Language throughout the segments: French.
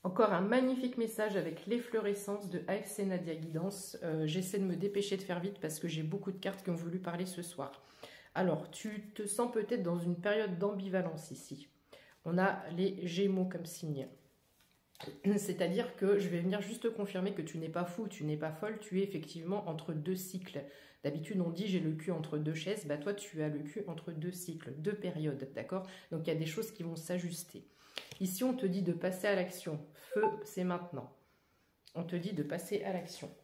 Encore un magnifique message avec l'efflorescence de AFC Nadia Guidance. J'essaie de me dépêcher de faire vite parce que j'ai beaucoup de cartes qui ont voulu parler ce soir. Alors, tu te sens peut-être dans une période d'ambivalence ici. On a les Gémeaux comme signe. C'est-à-dire que je vais venir juste te confirmer que tu n'es pas fou, tu n'es pas folle, tu es effectivement entre deux cycles. D'habitude, on dit j'ai le cul entre deux chaises. Bah toi, tu as le cul entre deux cycles, deux périodes, d'accord? Donc, il y a des choses qui vont s'ajuster. Ici, on te dit de passer à l'action. Feu, c'est maintenant. On te dit de passer à l'action.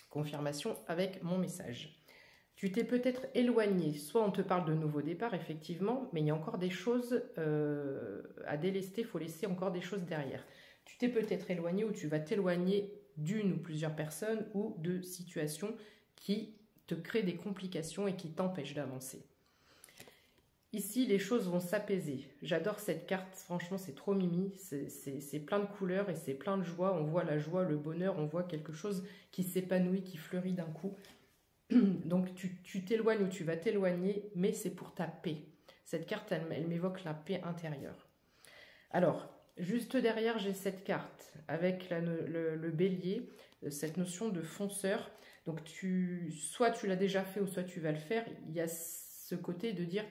Confirmation avec mon message. Tu t'es peut-être éloigné. Soit on te parle de nouveau départ, effectivement, mais il y a encore des choses à délester. Il faut laisser encore des choses derrière. Tu t'es peut-être éloigné ou tu vas t'éloigner d'une ou plusieurs personnes ou de situations qui te créent des complications et qui t'empêchent d'avancer. Ici, les choses vont s'apaiser. J'adore cette carte, franchement, c'est trop mimi. C'est plein de couleurs et c'est plein de joie. On voit la joie, le bonheur, on voit quelque chose qui s'épanouit, qui fleurit d'un coup. Donc, tu t'éloignes ou tu vas t'éloigner, mais c'est pour ta paix. Cette carte, elle m'évoque la paix intérieure. Alors, juste derrière, j'ai cette carte avec le bélier, cette notion de fonceur. Donc, soit tu l'as déjà fait ou soit tu vas le faire. Il y a ce côté de dire...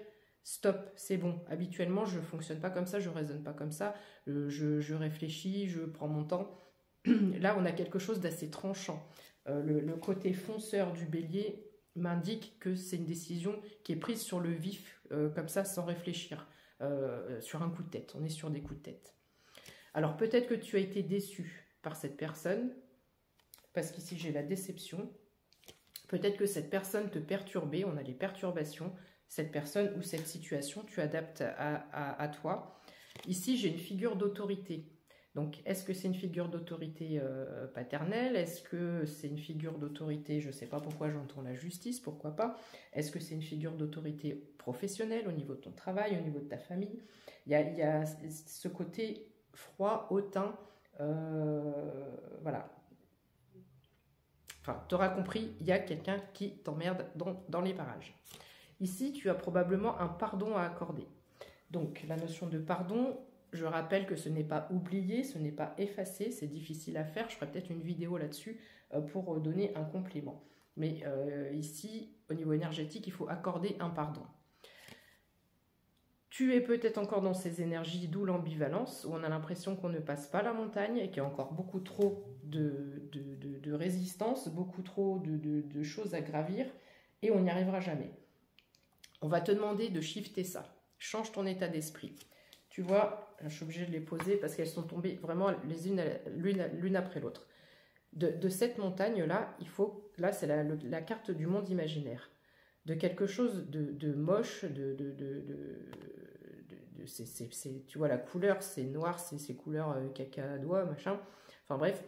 Stop, c'est bon. Habituellement, je ne fonctionne pas comme ça, je ne raisonne pas comme ça, je réfléchis, je prends mon temps. Là, on a quelque chose d'assez tranchant. Le côté fonceur du bélier m'indique que c'est une décision qui est prise sur le vif, comme ça, sans réfléchir, sur un coup de tête. On est sur des coups de tête. Alors, peut-être que tu as été déçu par cette personne, parce qu'ici, j'ai la déception. Peut-être que cette personne te perturbait, on a les perturbations. Cette personne ou cette situation, tu adaptes à toi. Ici, j'ai une figure d'autorité. Donc, est-ce que c'est une figure d'autorité paternelle? Est-ce que c'est une figure d'autorité, je ne sais pas pourquoi j'entends la justice, pourquoi pas? Est-ce que c'est une figure d'autorité professionnelle au niveau de ton travail, au niveau de ta famille? Il y a ce côté froid, hautain, voilà. Enfin, tu auras compris, il y a quelqu'un qui t'emmerde dans les parages. Ici, tu as probablement un pardon à accorder. Donc, la notion de pardon, je rappelle que ce n'est pas oublié, ce n'est pas effacé, c'est difficile à faire. Je ferai peut-être une vidéo là-dessus pour donner un complément. Mais ici, au niveau énergétique, il faut accorder un pardon. Tu es peut-être encore dans ces énergies, d'où l'ambivalence, où on a l'impression qu'on ne passe pas la montagne et qu'il y a encore beaucoup trop de résistance, beaucoup trop de choses à gravir, et on n'y arrivera jamais. On va te demander de shifter ça. Change ton état d'esprit. Tu vois, je suis obligée de les poser parce qu'elles sont tombées vraiment les unes l'une après l'autre. De cette montagne-là, il faut... Là, c'est la carte du monde imaginaire. De quelque chose de moche, tu vois, la couleur, c'est noir, c'est ces couleurs caca à doigts, machin. Enfin bref,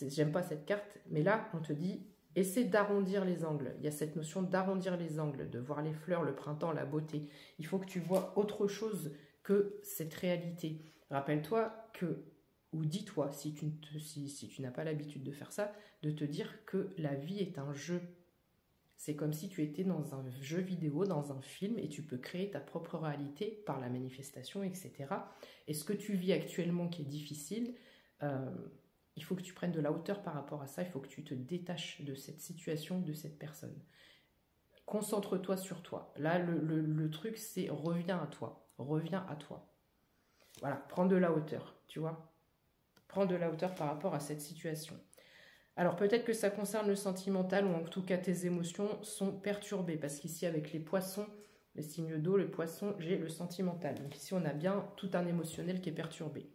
j'aime pas cette carte. Mais là, on te dit... Essaie d'arrondir les angles. Il y a cette notion d'arrondir les angles, de voir les fleurs, le printemps, la beauté. Il faut que tu vois autre chose que cette réalité. Rappelle-toi que, ou dis-toi, si tu n'as pas l'habitude de faire ça, de te dire que la vie est un jeu. C'est comme si tu étais dans un jeu vidéo, dans un film, et tu peux créer ta propre réalité par la manifestation, etc. Et ce que tu vis actuellement qui est difficile... il faut que tu prennes de la hauteur par rapport à ça, il faut que tu te détaches de cette situation, de cette personne. Concentre-toi sur toi. Là, le truc, c'est reviens à toi. Reviens à toi. Voilà, prends de la hauteur, tu vois. Prends de la hauteur par rapport à cette situation. Alors, peut-être que ça concerne le sentimental, ou en tout cas, tes émotions sont perturbées. Parce qu'ici, avec les poissons, les signes d'eau, les poissons, j'ai le sentimental. Donc ici, on a bien tout un émotionnel qui est perturbé.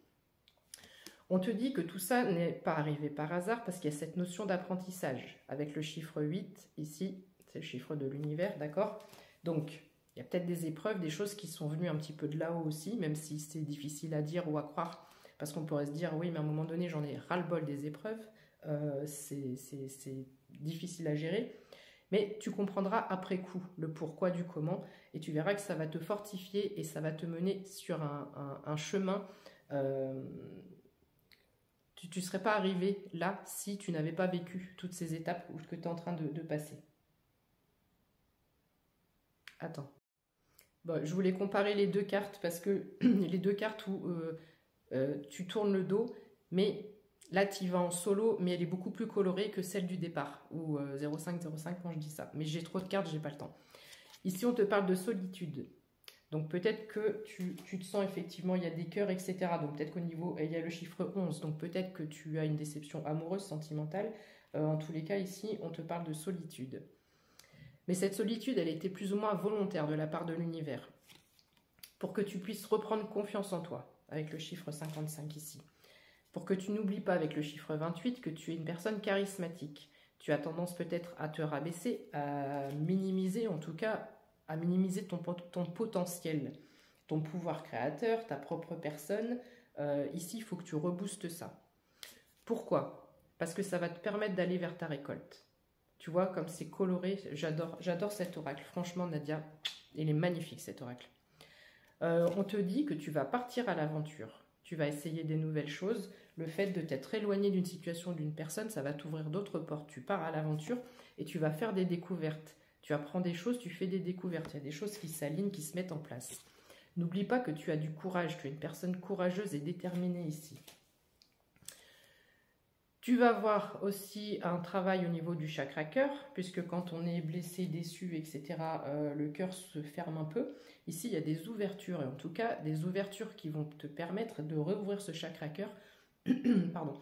On te dit que tout ça n'est pas arrivé par hasard parce qu'il y a cette notion d'apprentissage. Avec le chiffre 8, ici, c'est le chiffre de l'univers, d'accord? Donc, il y a peut-être des épreuves, des choses qui sont venues un petit peu de là-haut aussi, même si c'est difficile à dire ou à croire, parce qu'on pourrait se dire, oui, mais à un moment donné, j'en ai ras-le-bol des épreuves, c'est difficile à gérer. Mais tu comprendras après coup le pourquoi du comment, et tu verras que ça va te fortifier et ça va te mener sur un chemin... tu ne serais pas arrivé là si tu n'avais pas vécu toutes ces étapes que tu es en train de passer. Attends. Bon, je voulais comparer les deux cartes parce que les deux cartes où tu tournes le dos, mais là, tu y vas en solo, mais elle est beaucoup plus colorée que celle du départ, ou 0,5 quand je dis ça. Mais j'ai trop de cartes, j'ai pas le temps. Ici, on te parle de solitude. Donc peut-être que tu te sens effectivement, il y a des cœurs, etc. Donc peut-être qu'au niveau, il y a le chiffre 11, donc peut-être que tu as une déception amoureuse, sentimentale. En tous les cas, ici, on te parle de solitude. Mais cette solitude, elle était plus ou moins volontaire de la part de l'univers. Pour que tu puisses reprendre confiance en toi, avec le chiffre 55 ici. Pour que tu n'oublies pas avec le chiffre 28 que tu es une personne charismatique. Tu as tendance peut-être à te rabaisser, à minimiser, en tout cas, à minimiser ton potentiel, ton pouvoir créateur, ta propre personne. Ici, il faut que tu reboostes ça. Pourquoi? Parce que ça va te permettre d'aller vers ta récolte. Tu vois, comme c'est coloré, j'adore cet oracle. Franchement, Nadia, il est magnifique cet oracle. On te dit que tu vas partir à l'aventure. Tu vas essayer des nouvelles choses. Le fait de t'être éloigné d'une situation, d'une personne, ça va t'ouvrir d'autres portes. Tu pars à l'aventure et tu vas faire des découvertes. Tu apprends des choses, tu fais des découvertes. Il y a des choses qui s'alignent, qui se mettent en place. N'oublie pas que tu as du courage. Tu es une personne courageuse et déterminée ici. Tu vas voir aussi un travail au niveau du chakra cœur, puisque quand on est blessé, déçu, etc., le cœur se ferme un peu. Ici, il y a des ouvertures, et en tout cas, des ouvertures qui vont te permettre de rouvrir ce chakra cœur. Pardon.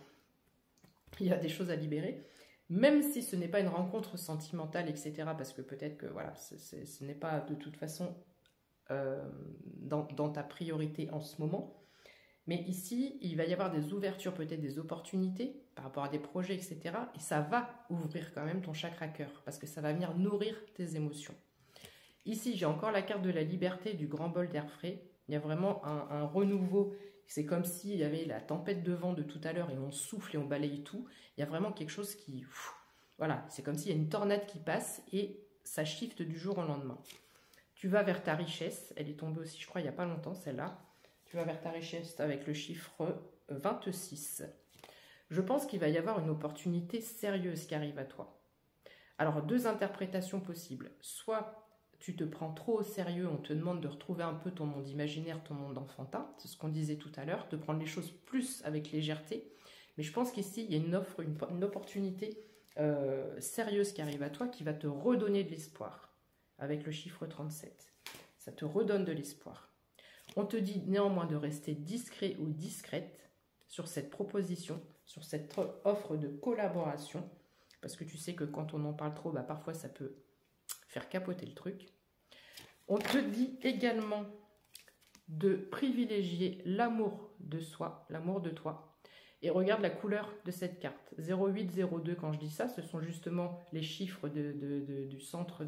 Il y a des choses à libérer, même si ce n'est pas une rencontre sentimentale, etc., parce que peut-être que voilà, ce n'est pas de toute façon dans ta priorité en ce moment. Mais ici, il va y avoir des ouvertures, peut-être des opportunités par rapport à des projets, etc. Et ça va ouvrir quand même ton chakra cœur, parce que ça va venir nourrir tes émotions. Ici, j'ai encore la carte de la liberté du grand bol d'air frais. Il y a vraiment un renouveau. C'est comme s'il y avait la tempête de vent de tout à l'heure et on souffle et on balaye tout. Il y a vraiment quelque chose qui... Voilà, c'est comme s'il y a une tornade qui passe et ça shift du jour au lendemain. Tu vas vers ta richesse. Elle est tombée aussi, je crois, il n'y a pas longtemps, celle-là. Tu vas vers ta richesse avec le chiffre 26. Je pense qu'il va y avoir une opportunité sérieuse qui arrive à toi. Alors, deux interprétations possibles. Soit tu te prends trop au sérieux, on te demande de retrouver un peu ton monde imaginaire, ton monde enfantin, c'est ce qu'on disait tout à l'heure, de prendre les choses plus avec légèreté. Mais je pense qu'ici, il y a une opportunité sérieuse qui arrive à toi, qui va te redonner de l'espoir, avec le chiffre 37. Ça te redonne de l'espoir. On te dit néanmoins de rester discret ou discrète sur cette proposition, sur cette offre de collaboration, parce que tu sais que quand on en parle trop, bah parfois ça peut faire capoter le truc. On te dit également de privilégier l'amour de soi, l'amour de toi. Et regarde la couleur de cette carte. 08, 02, quand je dis ça, ce sont justement les chiffres du centre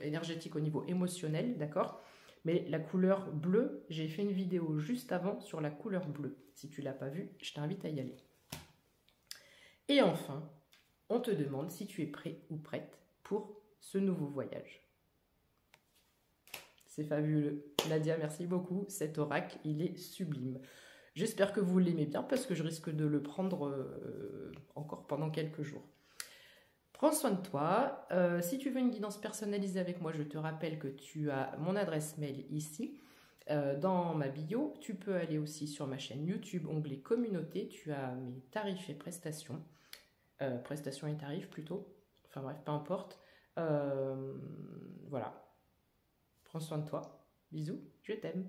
énergétique au niveau émotionnel, d'accord ? Mais la couleur bleue, j'ai fait une vidéo juste avant sur la couleur bleue. Si tu ne l'as pas vue, je t'invite à y aller. Et enfin, on te demande si tu es prêt ou prête pour ce nouveau voyage. C'est fabuleux. Nadia, merci beaucoup. Cet oracle, il est sublime. J'espère que vous l'aimez bien parce que je risque de le prendre encore pendant quelques jours. Prends soin de toi. Si tu veux une guidance personnalisée avec moi, je te rappelle que tu as mon adresse mail ici dans ma bio. Tu peux aller aussi sur ma chaîne YouTube, onglet communauté. Tu as mes tarifs et prestations. Prestations et tarifs plutôt. Enfin bref, peu importe. Voilà. Prends soin de toi. Bisous, je t'aime.